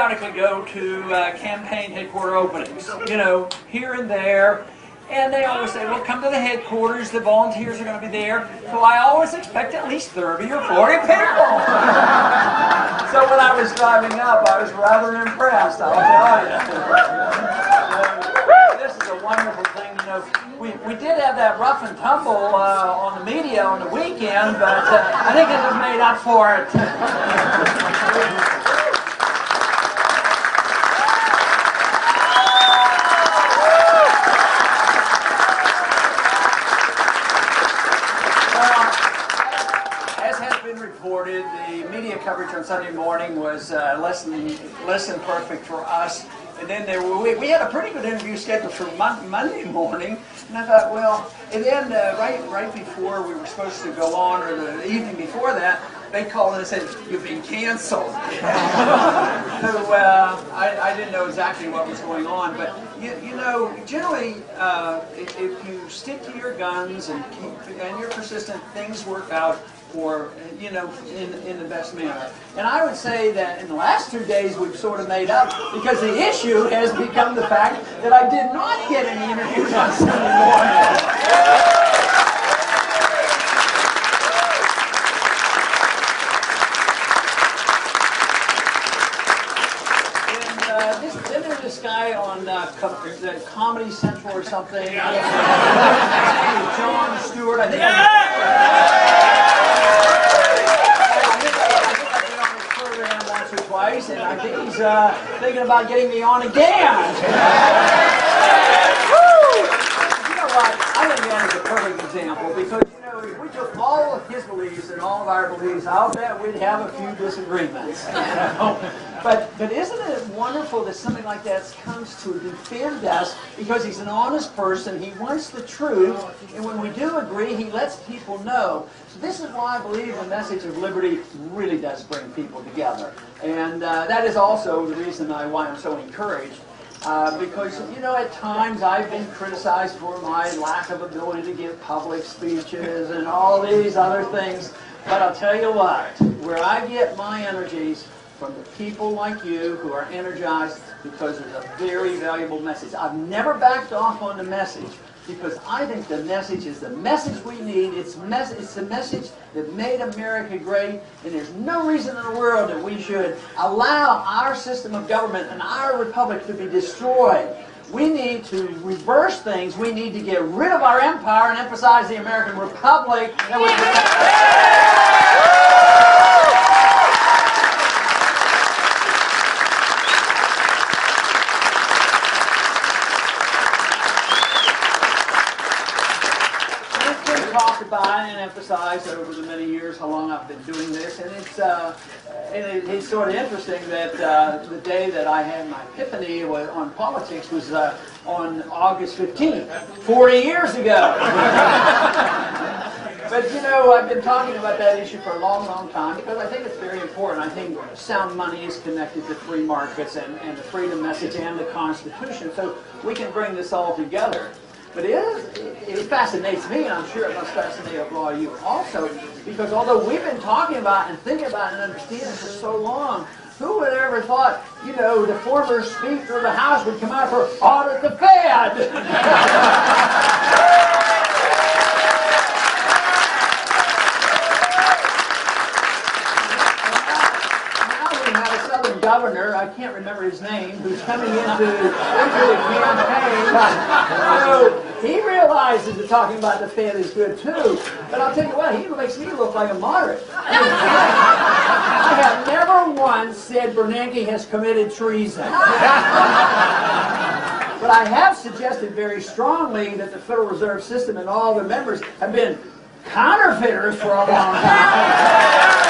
periodically go to campaign headquarter openings, you know, here and there. And they always say, well, come to the headquarters, the volunteers are going to be there. So I always expect at least 30 or 40 people. So when I was driving up, I was rather impressed, I'll tell you. This is a wonderful thing. You know, we did have that rough and tumble on the media on the weekend, but I think it has made up for it. The media coverage on Sunday morning was less than perfect for us. And then we had a pretty good interview scheduled for Monday morning. And I thought, well, and then right before we were supposed to go on, or the evening before that, they called and said, you've been canceled. So I didn't know exactly what was going on. But, you know, generally, if you stick to your guns and you're persistent, things work out for, you know, in the best manner. And I would say that in the last 2 days we've sort of made up, because the issue has become the fact that I did not get any interviews on Sunday morning. Then there's this guy on Comedy Central or something. John Stewart, I think. Twice, and I think he's thinking about getting me on again. You know what? I think that is a perfect example, because, you know, if we took all of his beliefs and all of our beliefs, I'll bet we'd have a few disagreements. You know? But isn't it wonderful that something like that comes to defend us, because he's an honest person, he wants the truth, and when we do agree, he lets people know. So this is why I believe the message of liberty really does bring people together. And that is also the reason why I'm so encouraged. Because, you know, at times I've been criticized for my lack of ability to give public speeches and all these other things. But I'll tell you what, where I get my energies from the people like you who are energized, because there's a very valuable message. I've never backed off on the message, because I think the message is the message we need. It's the message that made America great, and there's no reason in the world that we should allow our system of government and our republic to be destroyed. We need to reverse things. We need to get rid of our empire and emphasize the American Republic. That was and emphasized over the many years how long I've been doing this, and it's sort of interesting that the day that I had my epiphany on politics was on August 15th, 40 years ago. But, you know, I've been talking about that issue for a long, long time, because I think it's very important. I think sound money is connected to free markets and the freedom message and the Constitution, so we can bring this all together. But it fascinates me, and I'm sure it must fascinate a lot of you also, because although we've been talking about and thinking about and understanding for so long, who would have ever thought, you know, the former Speaker of the House would come out for audit the Fed? Governor, I can't remember his name, who's coming into the campaign. So he realizes that talking about the Fed is good too. But I'll tell you what, he makes me look like a moderate. I have never once said Bernanke has committed treason. But I have suggested very strongly that the Federal Reserve System and all the members have been counterfeiters for a long time.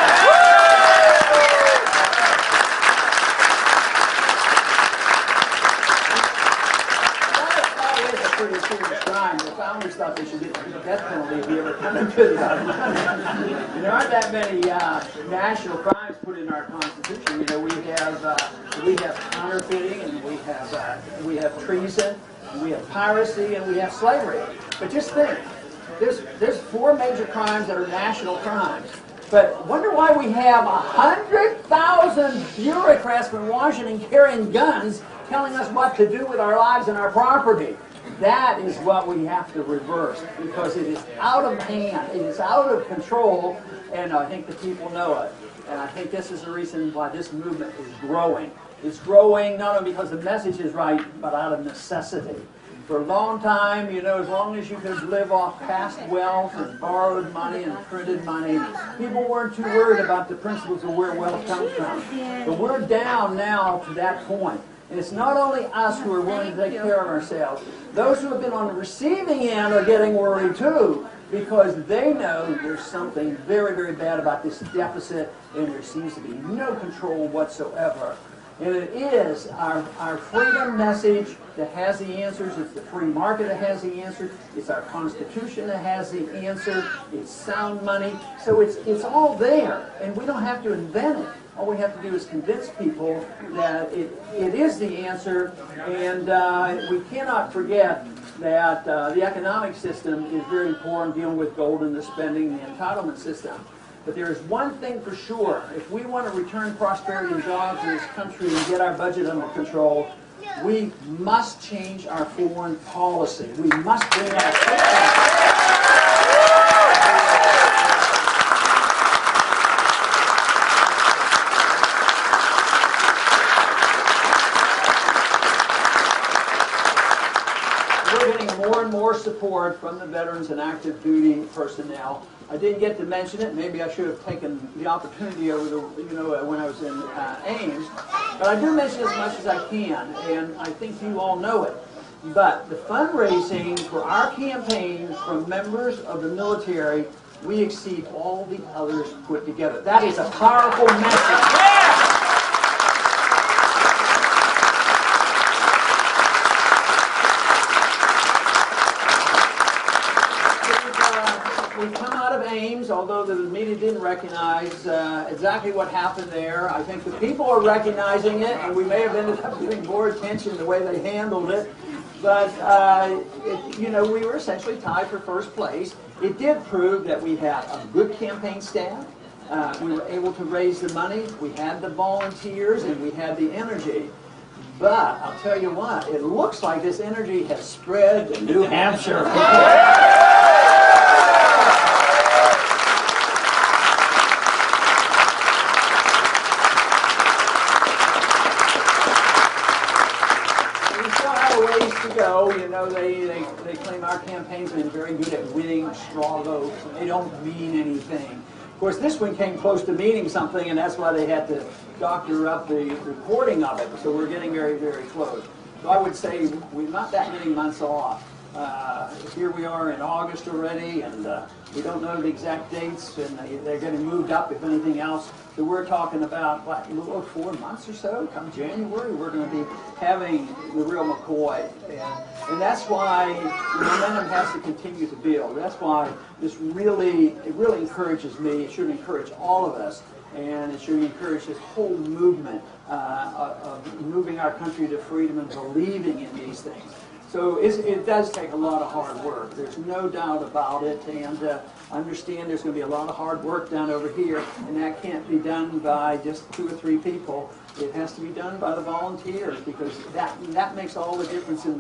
The founders thought they should get the death penalty if you ever come into it. There aren't that many national crimes put in our Constitution. You know, we have counterfeiting, and we have treason, and we have piracy, and we have slavery. But just think, there's 4 major crimes that are national crimes. But wonder why we have 100,000 bureaucrats from Washington carrying guns telling us what to do with our lives and our property. That is what we have to reverse, because it is out of hand, it is out of control, and I think the people know it. And I think this is the reason why this movement is growing. It's growing not only because the message is right, but out of necessity. For a long time, you know, as long as you could live off past wealth and borrowed money and printed money, people weren't too worried about the principles of where wealth comes from. But we're down now to that point. And it's not only us who are willing to take care of ourselves. Those who have been on the receiving end are getting worried too, because they know there's something very, very bad about this deficit, and there seems to be no control whatsoever. And it is our freedom message that has the answers. It's the free market that has the answers. It's our Constitution that has the answer. It's sound money. So it's all there, and we don't have to invent it. All we have to do is convince people that it is the answer, and we cannot forget that the economic system is very important, dealing with gold and the spending, the entitlement system. But there is one thing for sure: if we want to return prosperity and jobs in this country and get our budget under control, we must change our foreign policy. We must bring our We're getting more and more support from the veterans and active duty personnel. I didn't get to mention it. Maybe I should have taken the opportunity over the, when I was in Ames. But I do mention as much as I can, and I think you all know it. But the fundraising for our campaign from members of the military, we exceed all the others put together. That is a powerful message. We've come out of Ames, although the media didn't recognize exactly what happened there. I think the people are recognizing it, and we may have ended up giving more attention to the way they handled it. But, we were essentially tied for first place. It did prove that we had a good campaign staff. We were able to raise the money. We had the volunteers, and we had the energy. But I'll tell you what, it looks like this energy has spread to New Hampshire. To go, they claim our campaign's been very good at winning straw votes. They don't mean anything. Of course, this one came close to meaning something, and that's why they had to doctor up the reporting of it. So we're getting very, very close. So I would say we're not that many months off. Here we are in August already, and we don't know the exact dates, and they're getting moved up, if anything else. So we're talking about, what, a little over 4 months or so. Come January, we're going to be having the real McCoy. And that's why the momentum has to continue to build. That's why this really encourages me. It should encourage all of us. And it should encourage this whole movement of moving our country to freedom and believing in these things. So it does take a lot of hard work. There's no doubt about it. And I understand there's going to be a lot of hard work done over here, and that can't be done by just 2 or 3 people. It has to be done by the volunteers, because that makes all the difference in the